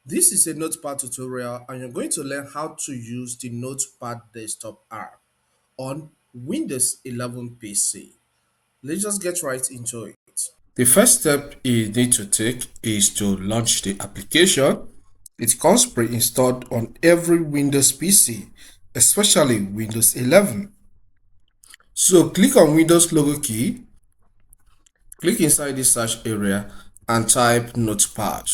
This is a Notepad tutorial and you're going to learn how to use the Notepad Desktop app on Windows 11 PC. Let's just get right into it. The first step you need to take is to launch the application. It comes pre-installed on every Windows PC, especially Windows 11. So click on Windows logo key, click inside the search area and type Notepad.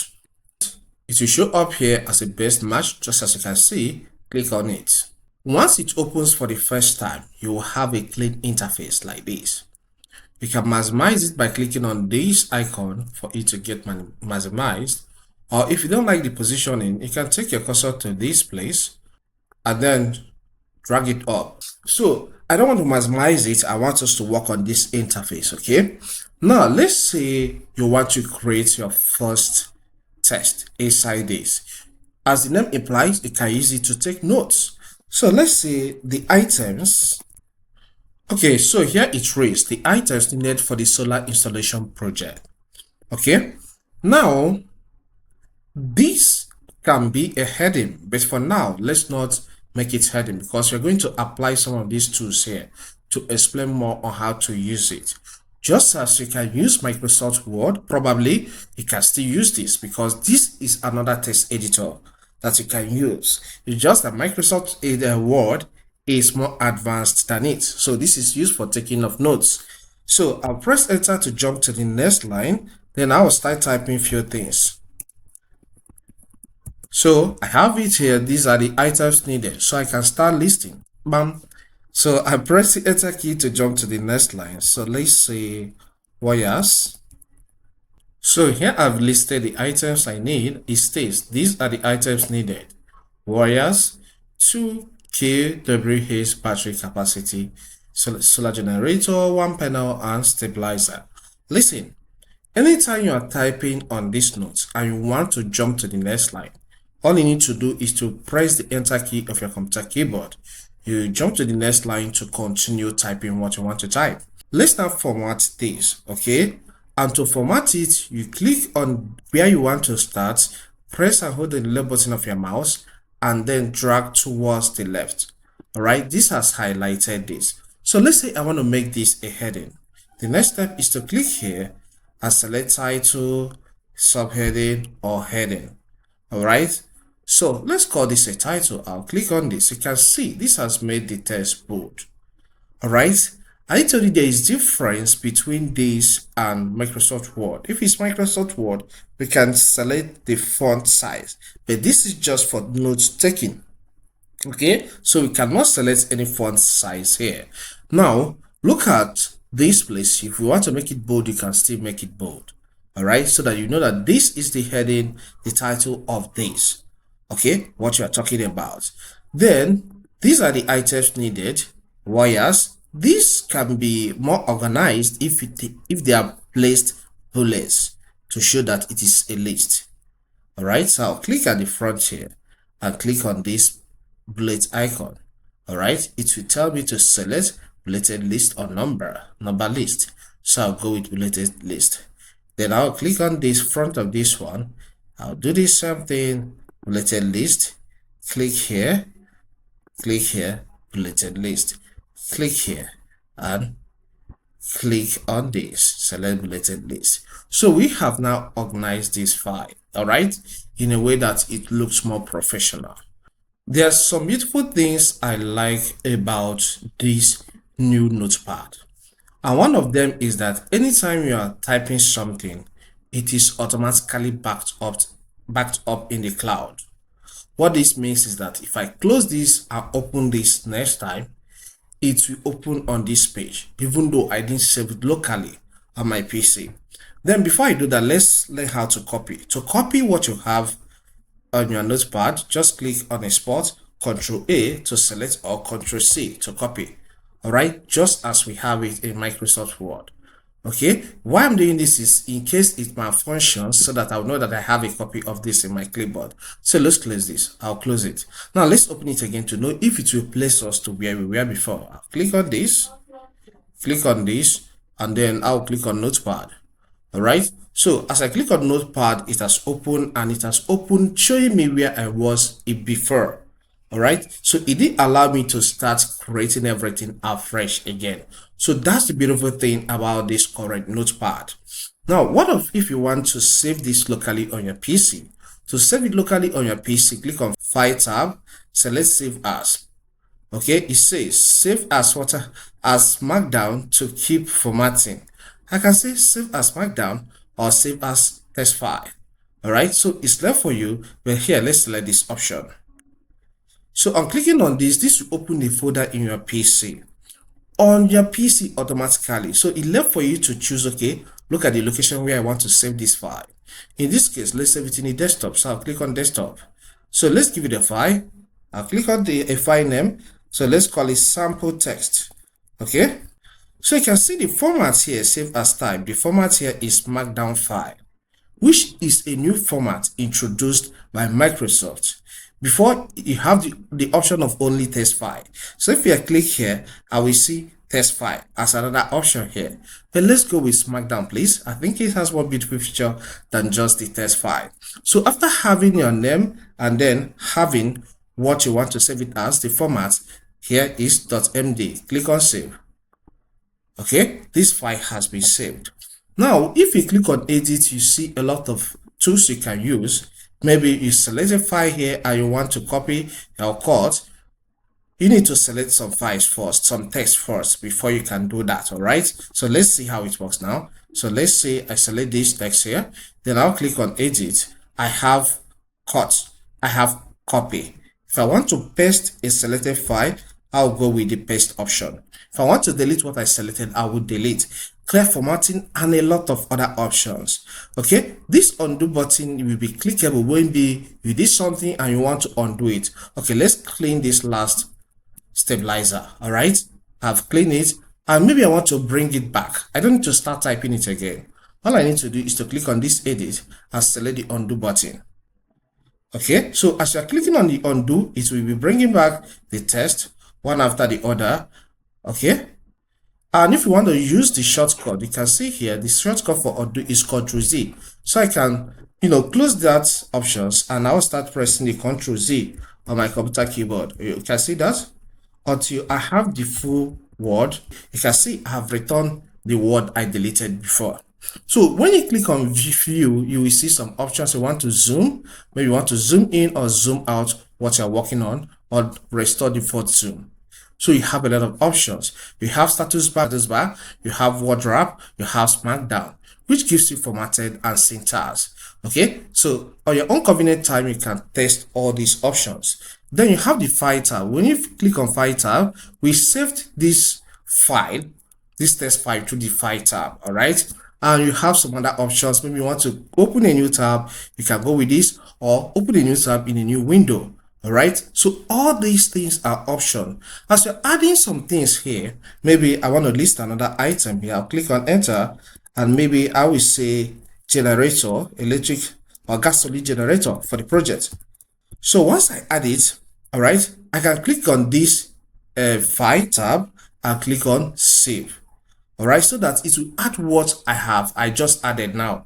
It will show up here as a best match, just as you can see. Click on it. Once it opens for the first time, you will have a clean interface like this. You can maximize it by clicking on this icon for it to get maximized. Or if you don't like the positioning, you can take your cursor to this place and then drag it up. So I don't want to maximize it. I want us to work on this interface. Okay. Now let's say you want to create your first test inside this. As the name implies, you can use it to take notes. So let's say the items. Okay, so here it reads the items needed for the solar installation project. Okay, now this can be a heading, but for now, let's not make it heading because we're going to apply some of these tools here to explain more on how to use it. Just as you can use Microsoft Word, probably you can still use this because this is another text editor that you can use. It's just that Microsoft Word is more advanced than it. So this is used for taking of notes. So I'll press enter to jump to the next line. Then I will start typing a few things. So I have it here. These are the items needed. So I can start listing. Bam. So I press the enter key to jump to the next line. So let's say wires. So here I've listed the items I need. It states these are the items needed. Wires, 2 kWh battery capacity, solar generator, 1 panel and stabilizer. Listen, anytime you are typing on this note and you want to jump to the next line, all you need to do is to press the enter key of your computer keyboard. You jump to the next line to continue typing what you want to type. Let's now format this, okay? And to format it, you click on where you want to start, press and hold the left button of your mouse, and then drag towards the left. All right, this has highlighted this. So let's say I want to make this a heading. The next step is to click here and select title, subheading, or heading. All right, so let's call this a title. I'll click on this. You can see this has made the text bold. All right, I told you there is difference between this and Microsoft Word. If it's Microsoft Word, we can select the font size, but this is just for note taking. Okay, so we cannot select any font size here. Now look at this place. If you want to make it bold, you can still make it bold. All right, so that you know that this is the heading, the title of this. Okay, what you are talking about. Then these are the items needed. Wires. This can be more organized if they are placed bullets to show that it is a list. All right, so I'll click at the front here and click on this bullet icon. All right, it will tell me to select bulleted list or number list. So I'll go with bulleted list. Then I'll click on this front of this one. I'll do the same thing, bulleted list. Click here, bulleted list. Click here and click on this, select bulleted list. So we have now organized this file, all right, in a way that it looks more professional. There are some beautiful things I like about this new Notepad. And one of them is that anytime you are typing something, it is automatically backed up in the cloud. What this means is that if I close this and open this next time, it will open on this page, even though I didn't save it locally on my PC. Then before I do that, let's learn how to copy. To copy what you have on your notepad, just click on a spot, Ctrl A to select or Ctrl C to copy. All right, just as we have it in Microsoft Word. Okay, why I'm doing this is in case it malfunctions, so that I'll know that I have a copy of this in my clipboard. So let's close this. I'll close it. Now let's open it again to know if it will place us to where we were before. I'll click on this, and then I'll click on Notepad. All right, So as I click on Notepad, it has opened, and it has opened showing me where I was before. All right, so it did allow me to start creating everything afresh again. So that's the beautiful thing about this current Notepad. Now, what if you want to save this locally on your PC? To save it locally on your PC, click on File tab, select Save As. Okay, it says save as markdown to keep formatting. I can say save as markdown or save as text file. All right, so it's left for you, but here let's select this option. So on clicking on this will open the folder in your PC. On your PC automatically. So it left for you to choose, okay, look at the location where I want to save this file. In this case, let's save it in the desktop. So I'll click on desktop. So let's give it a file. I'll click on a file name. So let's call it sample text. Okay. So you can see the format here, save as type. The format here is markdown file, which is a new format introduced by Microsoft. Before, you have the option of only text file. So if I click here, I will see text file as another option here. But let's go with Markdown, please. I think it has one beautiful feature than just the text file. So after having your name and then having what you want to save it as, the format here is .md. Click on save. Okay, this file has been saved. Now, if you click on edit, you see a lot of tools you can use. Maybe you select a file here and you want to copy or cut. You need to select some files first, some text first before you can do that. All right, so let's see how it works now. So let's say I select this text here, then I'll click on edit. I have cut, I have copy. If I want to paste a selected file, I'll go with the paste option. If I want to delete what I selected, I will delete. Clear formatting and a lot of other options. Okay, this undo button will be clickable when you did something and you want to undo it. Okay, let's clean this last stabilizer. All right, I've cleaned it, and maybe I want to bring it back. I don't need to start typing it again. All I need to do is to click on this edit and select the undo button. Okay, so as you're clicking on the undo, it will be bringing back the text one after the other. Okay, and if you want to use the shortcut, you can see here the shortcut for undo is Ctrl Z. So I can, close that options, and I'll start pressing the Ctrl Z on my computer keyboard. You can see that until I have the full word. You can see I have returned the word I deleted before. So when you click on view, you will see some options. You want to zoom, maybe you want to zoom in or zoom out what you're working on, or restore default zoom. So you have a lot of options. You have status bar, you have word wrap, you have markdown, which gives you formatted and syntax. Okay, so on your own convenient time, you can test all these options. Then you have the file tab. When you click on file tab, we saved this file, this test file, to the file tab. All right, and you have some other options. Maybe you want to open a new tab, you can go with this, or open a new tab in a new window. All right, so all these things are option. As you're adding some things here, maybe I want to list another item here. I'll click on enter, and maybe I will say generator, electric or gasoline generator for the project. So once I add it, all right, I can click on this file tab and click on save. All right, so that it will add what I just added now.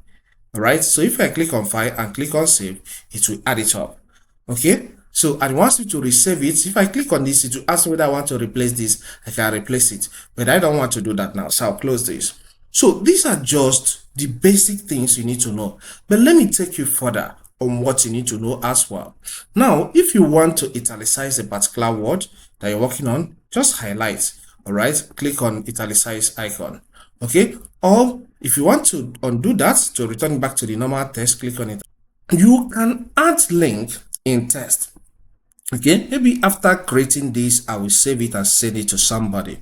All right, so if I click on file and click on save, it will add it up. Okay, so I want you to resave it. If I click on this, it will ask me whether I want to replace this. I can replace it, but I don't want to do that now, so I'll close this. So these are just the basic things you need to know, but let me take you further on what you need to know as well. Now, if you want to italicize a particular word that you're working on, just highlight. All right, click on Italicize icon. Okay, or if you want to undo that to return back to the normal text, click on it. You can add link in text. Okay, maybe after creating this, I will save it and send it to somebody.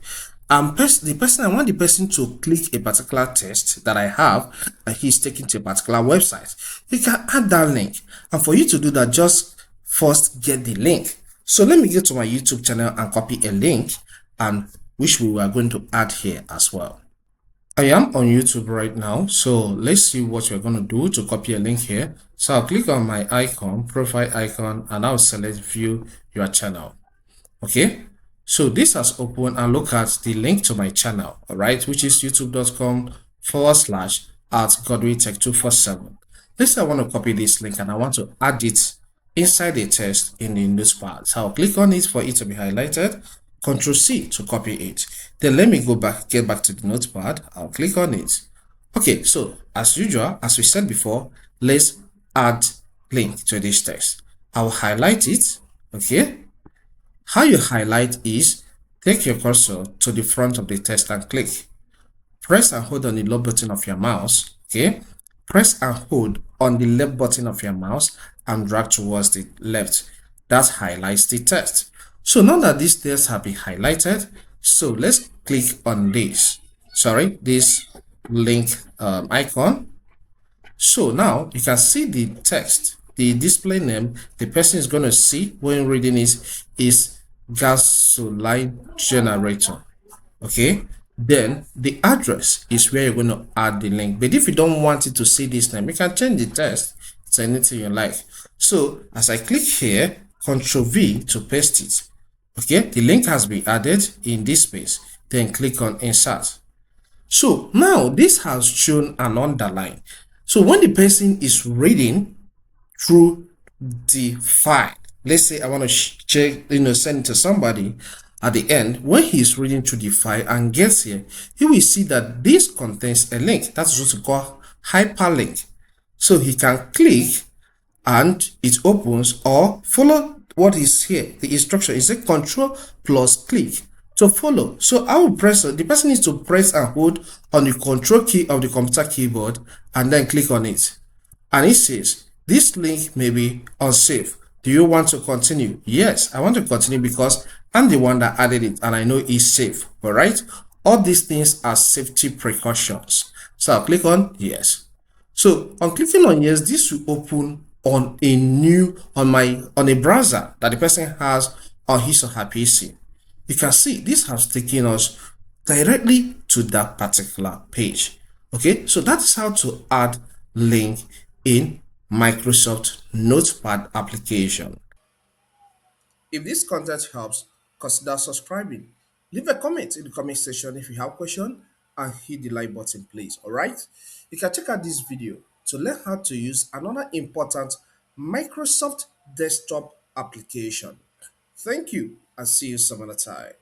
I want the person to click a particular text that I have, and he's taken to a particular website. You can add that link, and for you to do that, just first get the link. So let me go to my YouTube channel and copy a link, and which we are going to add here as well. I am on YouTube right now, so let's see what we're going to do to copy a link here. So I'll click on my icon, profile icon, and I'll select view your channel. Okay, so this has opened, and look at the link to my channel, all right, which is youtube.com/. at Godwin Tech 247. Let's say I want to copy this link and I want to add it inside the text in the Notepad. So I'll click on it for it to be highlighted. Control C to copy it. Then let me get back to the Notepad. I'll click on it. Okay, so as usual, as we said before, let's add link to this text. I'll highlight it. Okay. How you highlight is take your cursor to the front of the text and click. Press and hold on the low button of your mouse. Okay. Press and hold on the left button of your mouse and drag towards the left. That highlights the text. So now that these text have been highlighted, so let's click on this. This link icon. So now you can see the text, the display name the person is going to see when reading is gasoline generator. Okay, then the address is where you're going to add the link. But if you don't want it to see this name, you can change the text to anything you like. So as I click here, Ctrl V to paste it. Okay, the link has been added in this space. Then click on insert. So now this has shown an underline. So when the person is reading through the file, let's say I want to check, send it to somebody at the end, when he's reading through the file and gets here, he will see that this contains a link. That's what we call hyperlink. So he can click and it opens or follow what is here. The instruction is a control plus click to follow. So I will press, the person needs to press and hold on the control key of the computer keyboard and then click on it. And it says, this link may be unsafe. Do you want to continue? Yes, I want to continue because I'm the one that added it and I know it's safe. All right. All these things are safety precautions. So I'll click on yes. So on clicking on yes, this will open on a browser that the person has on his or her PC. You can see this has taken us directly to that particular page. Okay, so that's how to add link in Microsoft Notepad application. If this content helps, consider subscribing. Leave a comment in the comment section if you have a question and hit the like button, please. All right. You can check out this video to learn how to use another important Microsoft Desktop application. Thank you and see you some other time.